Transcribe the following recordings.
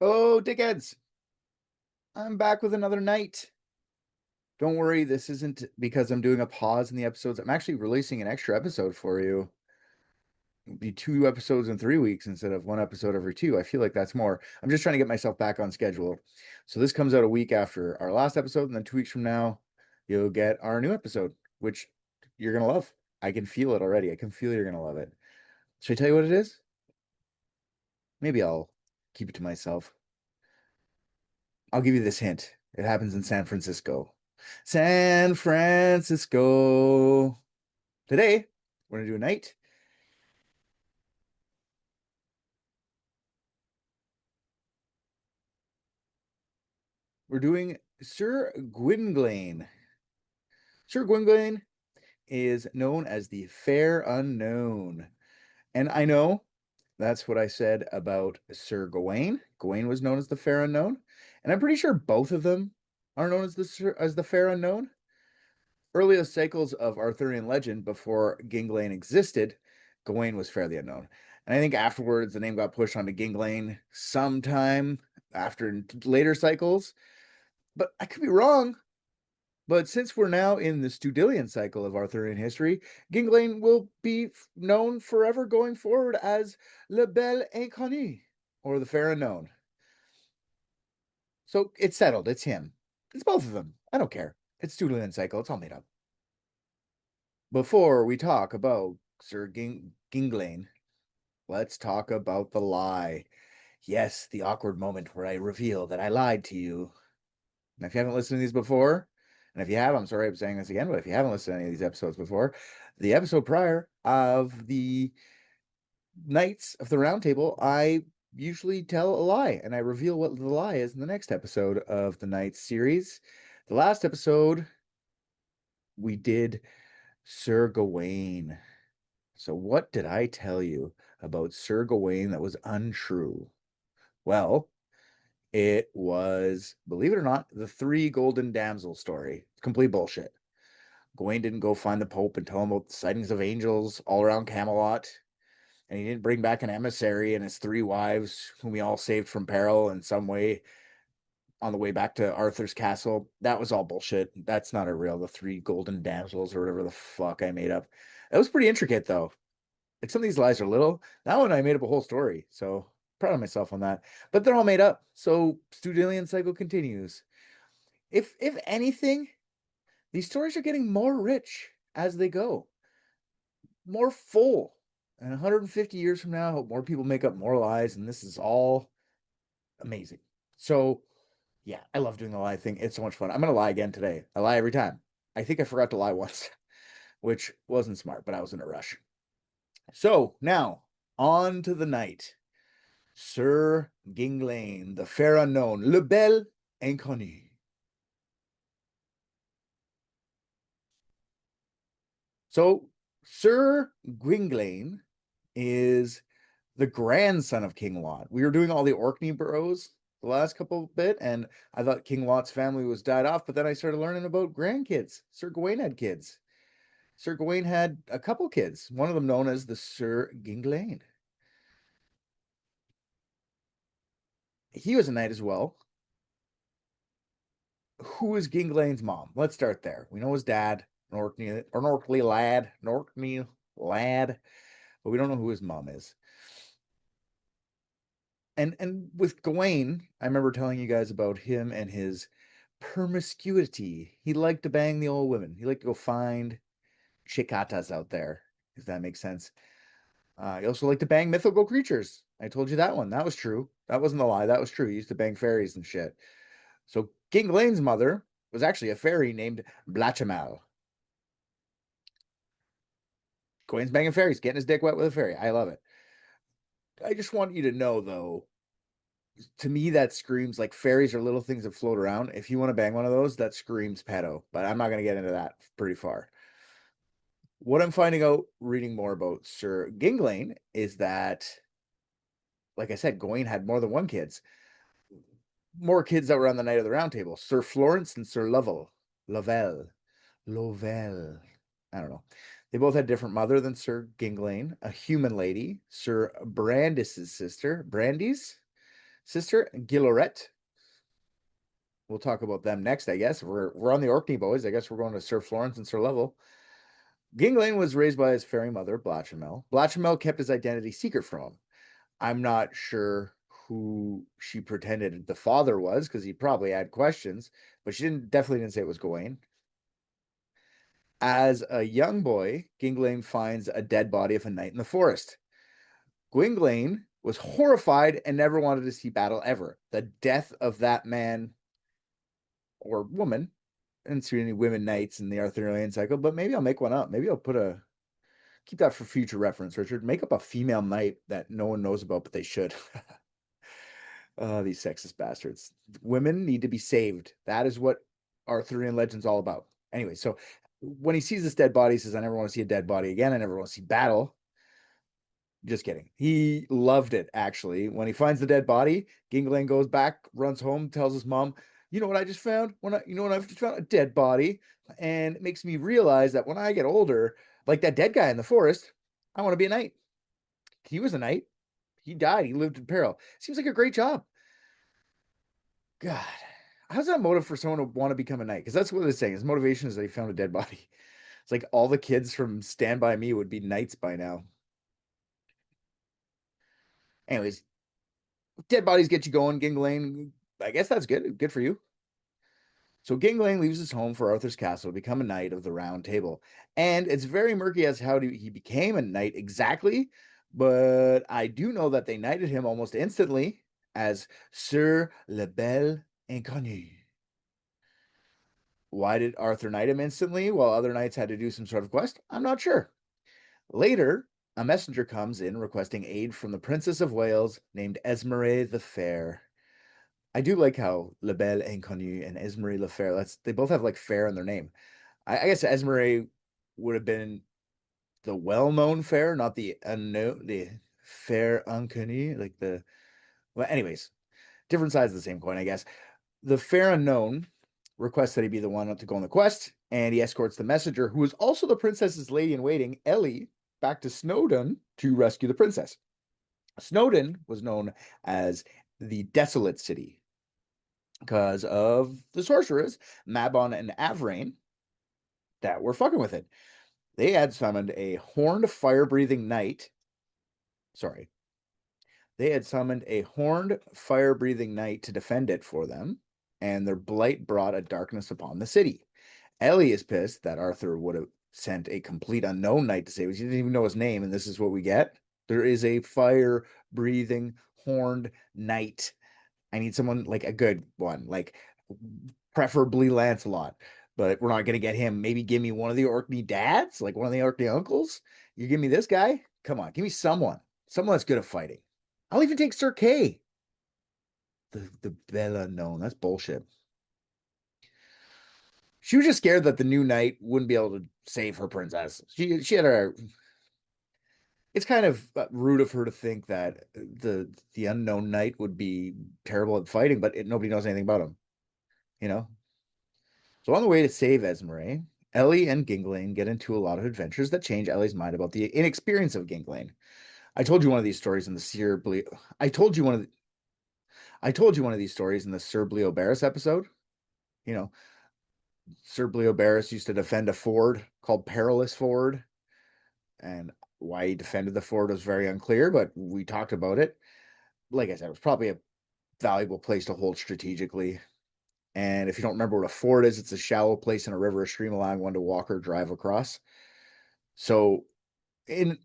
Oh, dickheads! I'm back with another night. Don't worry, this isn't because I'm doing a pause in the episodes. I'm actually releasing an extra episode for you. It'll be 2 episodes in 3 weeks instead of one episode every two. I feel like that's more. I'm just trying to get myself back on schedule. So this comes out a week after our last episode, and then 2 weeks from now, you'll get our new episode, which you're gonna love. I can feel it already. I can feel you're gonna love it. Should I tell you what it is? Maybe I'll keep it to myself. I'll give you this hint. It happens in San Francisco. San Francisco. Today, we're going to do a night. We're doing Sir Guinglain. Sir Guinglain is known as the Fair Unknown. And I know that's what I said about Sir Gawain. Gawain was known as the Fair Unknown. And I'm pretty sure both of them are known as the Fair Unknown. Earliest cycles of Arthurian legend before Guinglain existed, Gawain was fairly unknown. And I think afterwards the name got pushed onto Guinglain sometime after later cycles. But I could be wrong. But since we're now in the Studilian cycle of Arthurian history, Guinglain will be known forever going forward as Le Bel Inconnu, or the Fair Unknown. So it's settled. It's him. It's both of them. I don't care. It's Studilian cycle. It's all made up. Before we talk about Sir Guinglain, let's talk about the lie. Yes, the awkward moment where I reveal that I lied to you. And if you haven't listened to these before, and if you have, I'm sorry I'm saying this again, but if you haven't listened to any of these episodes before, the episode prior of the Knights of the Round Table, I usually tell a lie and I reveal what the lie is in the next episode of the Knights series. The last episode, we did Sir Gawain. So, what did I tell you about Sir Gawain that was untrue? Well, it was, believe it or not, the three golden damsel story. Complete bullshit. Gawain didn't go find the Pope and tell him about the sightings of angels all around Camelot. And he didn't bring back an emissary and his three wives, whom he all saved from peril in some way on the way back to Arthur's castle. That was all bullshit. That's not a real, the three golden damsels or whatever the fuck I made up. That was pretty intricate, though. Like some of these lies are little. That one I made up a whole story, so proud of myself on that. But they're all made up. So Studilian cycle continues. If anything, these stories are getting more rich as they go, more full. And 150 years from now, I hope more people make up more lies, and this is all amazing. So yeah, I love doing the lie thing. It's so much fun. I'm gonna lie again today. I lie every time. I think I forgot to lie once, which wasn't smart, but I was in a rush. So now on to the night. Sir Guinglain, the fair unknown, Le Bel Inconnu. So, Sir Guinglain is the grandson of King Lot. We were doing all the Orkney boroughs the last couple bit, and I thought King Lot's family was died off, but then I started learning about grandkids. Sir Gawain had kids. Sir Gawain had a couple kids, one of them known as the Sir Guinglain. He was a knight as well. Who is Guinglain's mom? Let's start there. We know his dad, Orkney lad, but we don't know who his mom is. And with Gawain, I remember telling you guys about him and his promiscuity. He liked to bang the old women. He liked to go find chicatas out there, if that makes sense. He also liked to bang mythical creatures. I told you that one. That was true. That wasn't a lie. That was true. He used to bang fairies and shit. So Guinglain's mother was actually a fairy named Blachamal. Gawain's banging fairies, getting his dick wet with a fairy. I love it. I just want you to know, though, to me, that screams like fairies are little things that float around. If you want to bang one of those, that screams pedo. But I'm not going to get into that pretty far. What I'm finding out reading more about Sir Guinglain is that, like I said, Gawain had more than one kids. More kids that were on the Night of the Round Table. Sir Florence and Sir Lovell. I don't know. They both had different mother than Sir Guinglain, a human lady, Sir Brandis's sister, Brandy's. sister Guilloret. We'll talk about them next, I guess. We're on the Orkney boys. I guess we're going to Sir Florence and Sir Level. Guinglain was raised by his fairy mother, Blachemel. Blachemel kept his identity secret from him. I'm not sure who she pretended the father was because he probably had questions, but she definitely didn't say it was Gawain. As a young boy, Guinglain finds a dead body of a knight in the forest. Guinglain was horrified and never wanted to see battle ever. The death of that man or woman, I didn't see any women knights in the Arthurian cycle, but maybe I'll make one up. Maybe I'll keep that for future reference, Richard. Make up a female knight that no one knows about, but they should. These sexist bastards. Women need to be saved. That is what Arthurian legend's all about. Anyway, so when he sees this dead body, he says, I never want to see a dead body again. I never want to see battle. Just kidding. He loved it, actually. When he finds the dead body, Guinglain goes back, runs home, tells his mom, you know what I just found? You know what I've just found? A dead body. And it makes me realize that when I get older, like that dead guy in the forest, I want to be a knight. He was a knight. He died. He lived in peril. Seems like a great job. God, how's that motive for someone to want to become a knight? Because that's what they're saying. His motivation is that he found a dead body. It's like all the kids from Stand By Me would be knights by now. Anyways, dead bodies get you going, Guinglain. I guess that's good. Good for you. So Guinglain leaves his home for Arthur's castle to become a knight of the Round Table. And it's very murky as how he became a knight exactly, but I do know that they knighted him almost instantly as Sir Le Bel Inconnu. Why did Arthur knight him instantly while other knights had to do some sort of quest? I'm not sure. Later, a messenger comes in requesting aid from the Princess of Wales named Esmerée the Fair. I do like how La Belle Inconnue and Esmerée Le Fair, they both have like fair in their name. I guess Esmerée would have been the well-known fair, not the unknown, the fair inconnue, like the well, anyways, different sides of the same coin, I guess. The fair unknown requests that he be the one to go on the quest, and he escorts the messenger, who is also the princess's lady in waiting, Ellie, back to Snowdon to rescue the princess. Snowdon was known as the Desolate City because of the sorcerers, Mabon and Avrain, that were fucking with it. They had summoned a horned fire-breathing knight. Sorry. They had summoned a horned fire-breathing knight to defend it for them, and their blight brought a darkness upon the city. Ellie is pissed that Arthur would have sent a complete unknown knight to save us. He didn't even know his name, and this is what we get. There is a fire-breathing horned knight. I need someone like a good one, like preferably Lancelot. But we're not gonna get him. Maybe give me one of the Orkney dads, like one of the Orkney uncles. You give me this guy? Come on, give me someone. Someone that's good at fighting. I'll even take Sir Kay. The Bella known. That's bullshit. She was just scared that the new knight wouldn't be able to save her princess. She had a. It's kind of rude of her to think that the unknown knight would be terrible at fighting, but nobody knows anything about him. You know. So on the way to save Esmerée, Ellie and Guinglain get into a lot of adventures that change Ellie's mind about the inexperience of Guinglain. I told you one of these stories in the Sir Ble- I told you one of these stories in the Sir Bleobaris episode. You know, Sir Bleobaris used to defend a ford called Perilous Ford, and why he defended the ford was very unclear, but we talked about it. Like I said, it was probably a valuable place to hold strategically. And if you don't remember what a ford is, it's a shallow place in a river or stream allowing one to walk or drive across. So in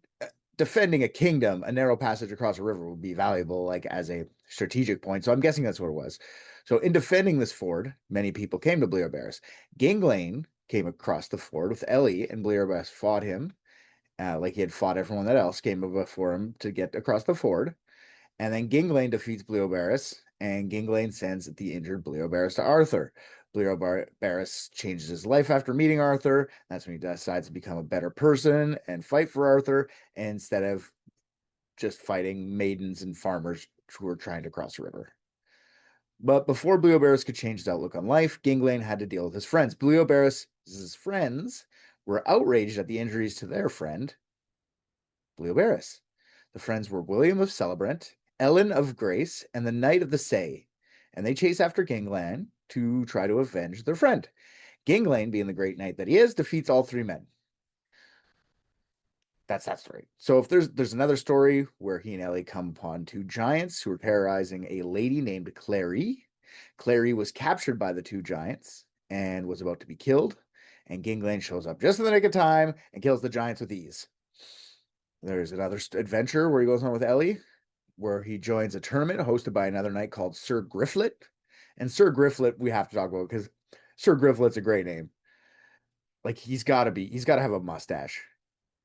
defending a kingdom, a narrow passage across a river would be valuable, like as a strategic point. So I'm guessing that's what it was. So in defending this ford, many people came to Bleobaris. Guinglain came across the ford with Ellie, and Bleobaris fought him, like he had fought everyone that else came before him to get across the ford. And then Guinglain defeats Bleobaris, and Guinglain sends the injured Bleobaris to Arthur. Bleobaris changes his life after meeting Arthur. That's when he decides to become a better person and fight for Arthur instead of just fighting maidens and farmers who were trying to cross the river. But before Bleobaris could change his outlook on life, Guinglain had to deal with his friends. Bleobaris' friends were outraged at the injuries to their friend, Bleobaris. The friends were William of Celebrant Ellen of Grace, and the Knight of the Say, and they chase after Guinglain to try to avenge their friend. Guinglain, being the great knight that he is, defeats all three men. That's that story. So if there's another story where he and Ellie come upon two giants who are terrorizing a lady named Clary. Clary was captured by the two giants and was about to be killed, and Guinglain shows up just in the nick of time and kills the giants with ease. There's another adventure where he goes on with Ellie, where he joins a tournament hosted by another knight called Sir Griflet. And Sir Griflet, we have to talk about because Sir Griflet's a great name. Like he's got to have a mustache.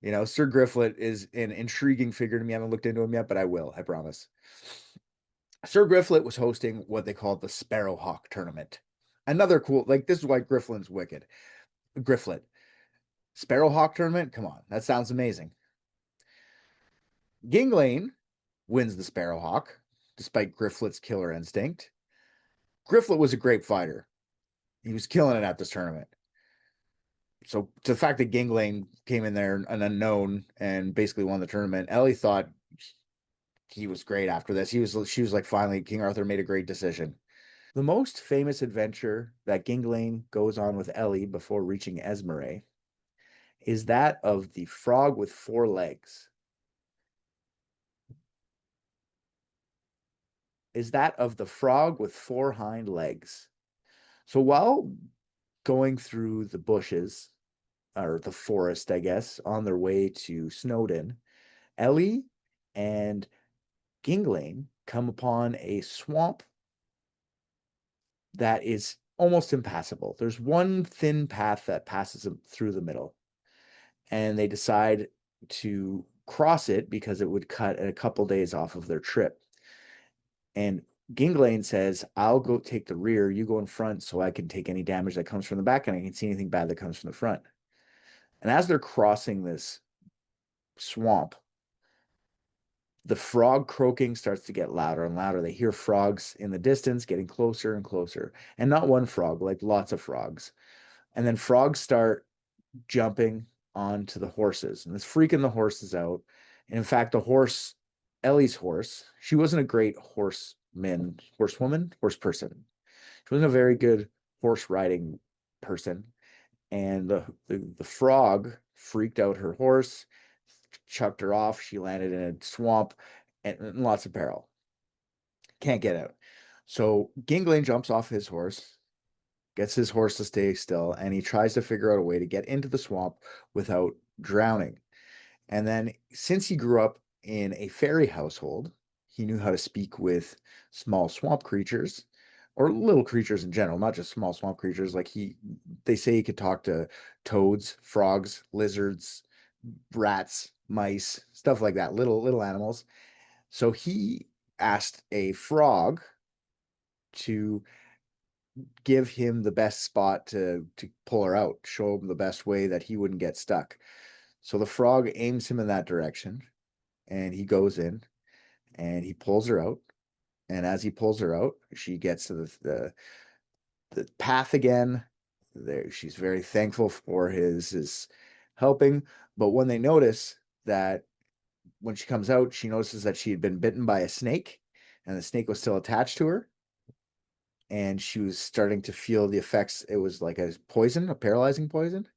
You know, Sir Griflet is an intriguing figure to me. I haven't looked into him yet, but I will, I promise. Sir Griflet was hosting what they called the Sparrowhawk tournament. Another cool, like this is why Griflin's wicked. Griflet. Sparrowhawk tournament? Come on, that sounds amazing. Guinglain wins the Sparrowhawk, despite Griflet's killer instinct. Griflet was a great fighter. He was killing it at this tournament. So to the fact that Guinglain came in there an unknown and basically won the tournament, Ellie thought he was great after this. She was like, finally, King Arthur made a great decision. The most famous adventure that Guinglain goes on with Ellie before reaching Esmeralda is that of the frog with four legs. Is that of the frog with four hind legs. So while going through the bushes, or the forest, I guess, on their way to Snowdon, Ellie and Guinglain come upon a swamp that is almost impassable. There's one thin path that passes through the middle, and they decide to cross it because it would cut a couple days off of their trip. And Guinglain says, I'll go take the rear, you go in front so I can take any damage that comes from the back and I can see anything bad that comes from the front. And as they're crossing this swamp, the frog croaking starts to get louder and louder. They hear frogs in the distance getting closer and closer. And not one frog, like lots of frogs. And then frogs start jumping onto the horses, and it's freaking the horses out. And in fact, the horse, Ellie's horse, she wasn't a great horsewoman. Horse person. She wasn't a very good horse riding person. And the frog freaked out her horse, chucked her off. She landed in a swamp and lots of peril. Can't get out. So Guinglain jumps off his horse, gets his horse to stay still, and he tries to figure out a way to get into the swamp without drowning. And then, since he grew up in a fairy household, he knew how to speak with small swamp creatures or little creatures in general, not just small swamp creatures. Like they say he could talk to toads, frogs, lizards, rats, mice, stuff like that, little animals. So he asked a frog to give him the best spot to pull her out, show him the best way that he wouldn't get stuck. So the frog aims him in that direction, and he goes in and he pulls her out. And as he pulls her out, she gets to the path again. There, she's very thankful for his helping. But when they notice that when she comes out, she notices that she had been bitten by a snake, and the snake was still attached to her. And she was starting to feel the effects. It was like a poison, a paralyzing poison.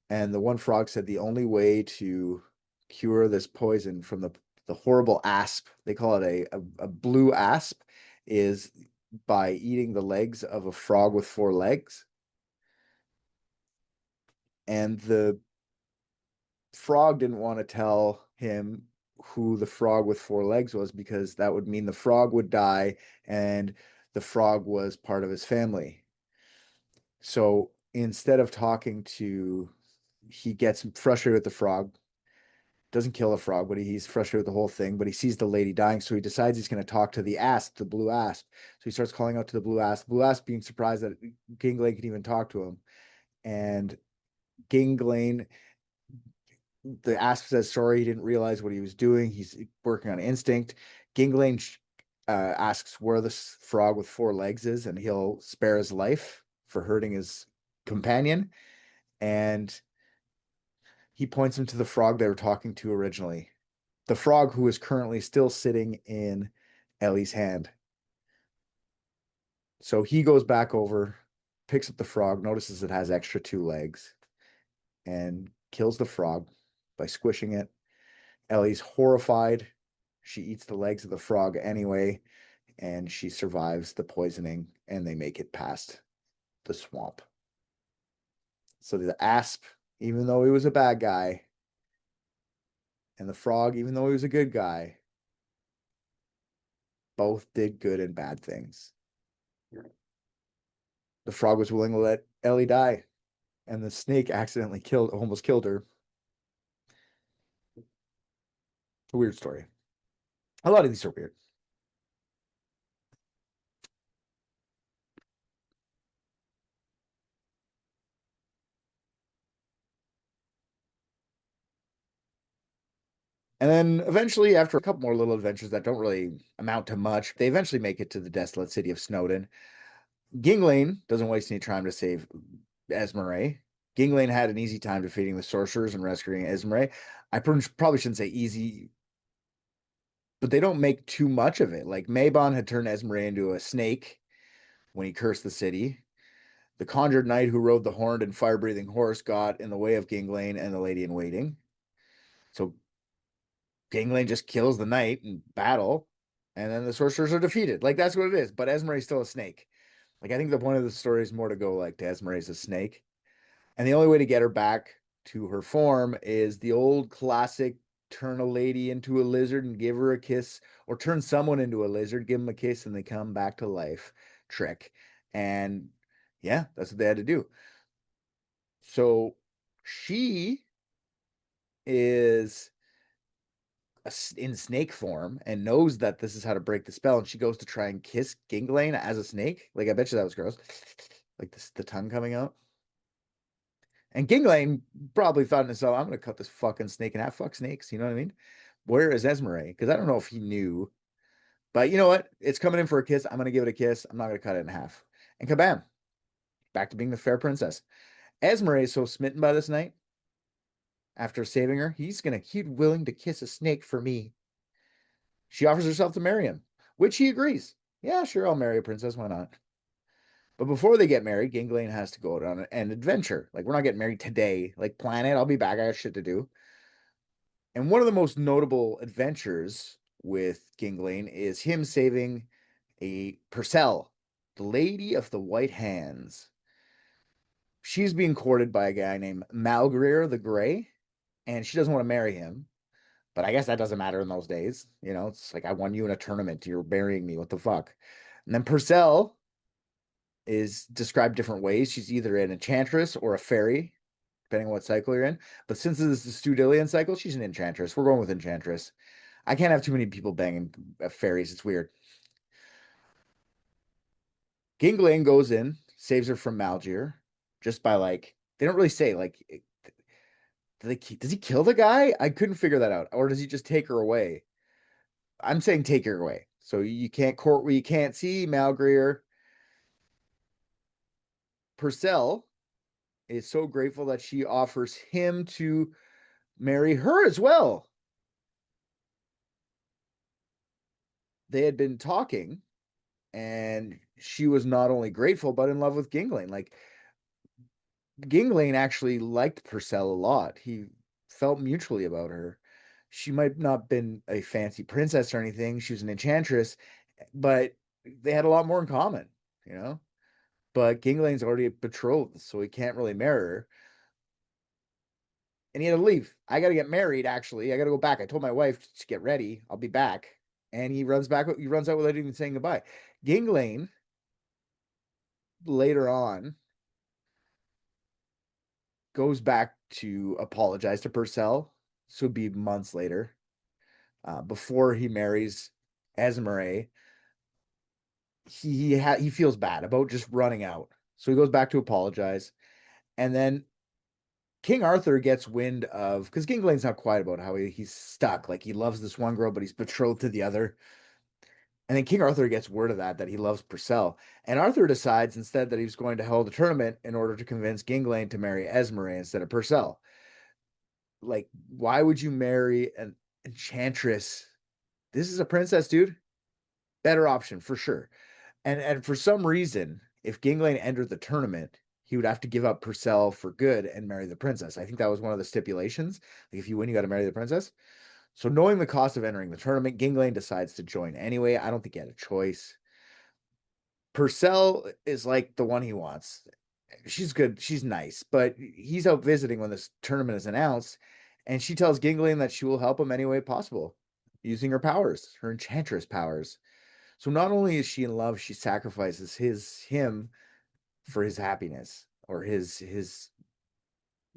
And the one frog said the only way to cure this poison from the horrible asp, they call it a blue asp, is by eating the legs of a frog with four legs. And the frog didn't want to tell him who the frog with four legs was because that would mean the frog would die and the frog was part of his family. So instead of talking to, he gets frustrated with the frog, doesn't kill the frog, but he's frustrated with the whole thing. But he sees the lady dying, so he decides he's going to talk to the asp, the blue asp. So he starts calling out to the blue asp. Blue asp being surprised that Guinglain can even talk to him. And Guinglain, the asp says sorry, he didn't realize what he was doing. He's working on instinct. Guinglain asks where this frog with four legs is, and he'll spare his life for hurting his companion. And he points him to the frog they were talking to originally. The frog who is currently still sitting in Ellie's hand. So he goes back over, picks up the frog, notices it has extra two legs, and kills the frog by squishing it. Ellie's horrified. She eats the legs of the frog anyway, and she survives the poisoning, and they make it past the swamp. So the asp, even though he was a bad guy, and the frog, even though he was a good guy, both did good and bad things. The frog was willing to let Ellie die, and the snake accidentally almost killed her. It's a weird story. A lot of these are weird. And then eventually, after a couple more little adventures that don't really amount to much, they eventually make it to the desolate city of Snowdon. Guinglain doesn't waste any time to save Esmeralda. Guinglain had an easy time defeating the sorcerers and rescuing Esmeralda. I probably shouldn't say easy, but they don't make too much of it. Like Mabon had turned Esmeralda into a snake when he cursed the city. The conjured knight who rode the horned and fire-breathing horse got in the way of Guinglain and the lady in waiting. So Guinglain just kills the knight in battle, and then the sorcerers are defeated. Like that's what it is. But Esmeralda's still a snake. Like I think the point of the story is more to go like Esmeralda's a snake, and the only way to get her back to her form is the old classic turn a lady into a lizard and give her a kiss, or turn someone into a lizard, give them a kiss, and they come back to life trick. And yeah, that's what they had to do. So she is in snake form and knows that this is how to break the spell, and she goes to try and kiss Guinglain as a snake. Like I bet you that was gross. Like this, the tongue coming out. And Guinglain probably thought to himself, I'm gonna cut this fucking snake in half. Fuck snakes, you know what I mean? Where is Esmeralda? Because I don't know if he knew. But you know what? It's coming in for a kiss. I'm gonna give it a kiss. I'm not gonna cut it in half. And kabam, back to being the fair princess. Esmeralda is so smitten by this knight after saving her, he's willing to kiss a snake for me. She offers herself to marry him, which he agrees. Yeah, sure, I'll marry a princess. Why not? But before they get married, Ginglain has to go on an adventure. Like, we're not getting married today. Like, plan it. I'll be back. I got shit to do. And one of the most notable adventures with Ginglain is him saving a Purcell, the Lady of the White Hands. She's being courted by a guy named Malgreer the Grey, and she doesn't want to marry him. But I guess that doesn't matter in those days. You know, it's like I won you in a tournament. You're burying me. What the fuck? And then Purcell is described different ways. She's either an enchantress or a fairy, depending on what cycle you're in. But since this is the Studilian cycle, she's an enchantress. We're going with enchantress. I can't have too many people banging fairies. It's weird. Ginglain goes in, saves her from Malgier, just by like they don't really say like does he kill the guy? I couldn't figure that out, or does he just take her away? I'm saying take her away. So you can't court where you can't see Malgreer. Purcell is so grateful that she offers him to marry her as well. They had been talking, and she was not only grateful but in love with Ginglain. Like Ginglain actually liked Purcell a lot. He felt mutually about her. She might not have been a fancy princess or anything. She was an enchantress, but they had a lot more in common, you know? But Ginglain's already betrothed, so he can't really marry her. And he had to leave. I got to get married, actually. I got to go back. I told my wife to get ready. I'll be back. And he runs back. He runs out without even saying goodbye. Ginglain, later on, goes back to apologize to Purcell. So it'd be months later, before he marries Esmeralda. He feels bad about just running out. So he goes back to apologize. And then King Arthur gets wind of, because Ginglain's not quiet about how he's stuck. Like he loves this one girl, but he's betrothed to the other. And then King Arthur gets word of that he loves Purcell. And Arthur decides instead that he's going to hold a tournament in order to convince Ginglain to marry Esmeralda instead of Purcell. Like, why would you marry an enchantress? This is a princess, dude. Better option for sure. And for some reason, if Guinglain entered the tournament, he would have to give up Purcell for good and marry the princess. I think that was one of the stipulations. Like if you win, you got to marry the princess. So knowing the cost of entering the tournament, Guinglain decides to join anyway. I don't think he had a choice. Purcell is like the one he wants. She's good. She's nice, but he's out visiting when this tournament is announced, and she tells Guinglain that she will help him any way possible, using her powers, her enchantress powers. So not only is she in love, she sacrifices him for his happiness or his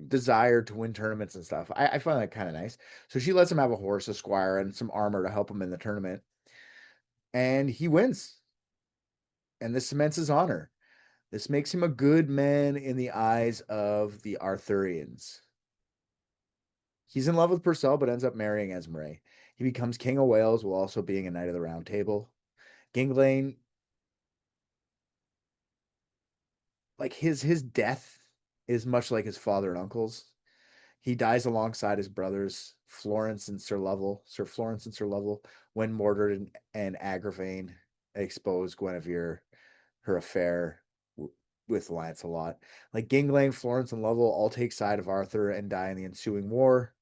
desire to win tournaments and stuff. I find that kind of nice. So she lets him have a horse, a squire, and some armor to help him in the tournament, and he wins. And this cements his honor. This makes him a good man in the eyes of the Arthurians. He's in love with Purcell, but ends up marrying Esmeralda. He becomes King of Wales while also being a Knight of the Round Table. Guinglain, like his death is much like his father and uncle's. He dies alongside his brothers, Sir Florence and Sir Lovell, when Mordred and Agravain expose Guinevere, her affair with Lancelot. Like Guinglain, Florence, and Lovell all take side of Arthur and die in the ensuing war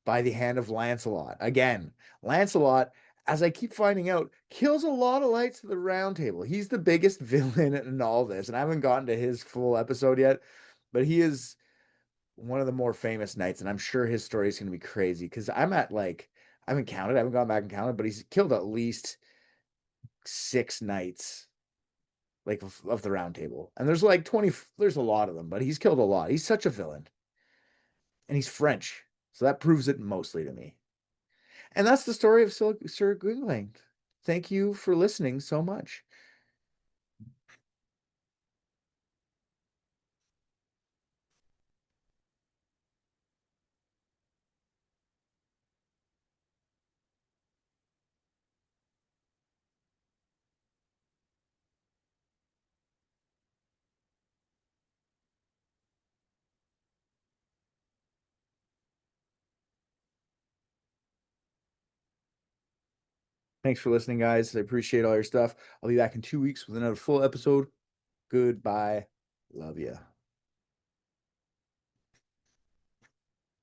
by the hand of Lancelot. Again, Lancelot, as I keep finding out, kills a lot of Knights of the Round Table. He's the biggest villain in all this, and I haven't gotten to his full episode yet, but he is one of the more famous knights, and I'm sure his story is going to be crazy because I'm at like I haven't counted, I haven't gone back and counted, but he's killed at least 6 knights like of the Round Table, and there's like 20. There's a lot of them, but he's killed a lot. He's such a villain, and he's French, so that proves it mostly to me. And that's the story of Sir Guingling. Thank you for listening so much. Thanks for listening, guys. I appreciate all your stuff. I'll be back in 2 weeks with another full episode. Goodbye. Love you.